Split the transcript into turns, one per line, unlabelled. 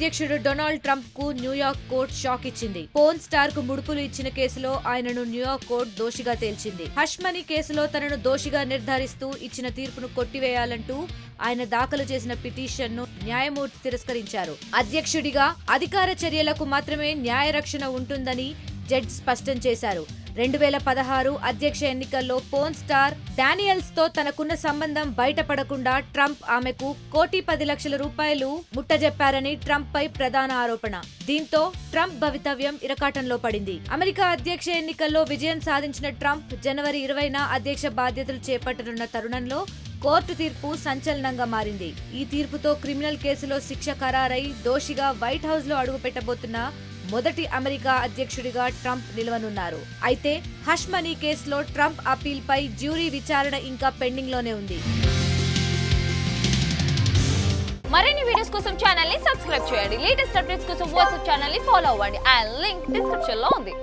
అధ్యక్షుడు Donald Trump కు New York court shock ఇచ్చింది. పోర్న్ స్టార్ కు ముడుపులు ఇచ్చిన కేసులో ఆయనను న్యూయార్క్ కోర్టు దోషిగా తేల్చింది. హష్ మనీ కేసులో తనను దోషిగా నిర్ధారిస్తూ ఇచ్చిన తీర్పును కొట్టివేయాలంటూ ఆయన దాఖలు చేసిన పిటిషన్ ను న్యాయమూర్తి తిరస్కరించారు. అధ్యక్షుడిగా అధికార చర్యలకు మాత్రమే న్యాయ రక్షణ ఉంటుందని జడ్జి స్పష్టం చేశారు. 2016 అధ్యక్ష ఎన్నికల్లో పోర్న్ స్టార్ డానియల్స్ తో తనకున్న సంబంధం బయటపడకుండా ట్రంప్ ఆమెకు ₹1,10,00,000 ముట్టజెప్పారని ట్రంప్ పై ప్రధాన ఆరోపణ. దీంతో ట్రంప్ భవితవ్యం ఇరకాటంలో పడింది. అమెరికా అధ్యక్ష ఎన్నికల్లో విజయం సాధించిన ట్రంప్ జనవరి 20న అధ్యక్ష బాధ్యతలు చేపట్టనున్న తరుణంలో కోర్టు తీర్పు సంచలనంగా మారింది. ఈ తీర్పుతో క్రిమినల్ కేసులో శిక్ష ఖరారై దోషిగా వైట్ హౌస్ లో అడుగుపెట్టబోతున్న మొదటి అమెరికా అధ్యక్షుడిగా ట్రంప్ నిలవనున్నారు. అయితే హష్ మనీ కేసులో ట్రంప్ అప్పీల్ పై జ్యూరీ విచారణ ఇంకా పెండింగ్ లోనే ఉంది.
మరిన్ని వీడియోస్ కోసం ఛానల్ ని సబ్స్క్రైబ్ చేయండి. లేటెస్ట్ అప్డేట్స్ కోసం వాట్సాప్ ఛానల్ ని ఫాలో అవ్వండి. ఆ లింక్ డిస్క్రిప్షన్ లో ఉంది.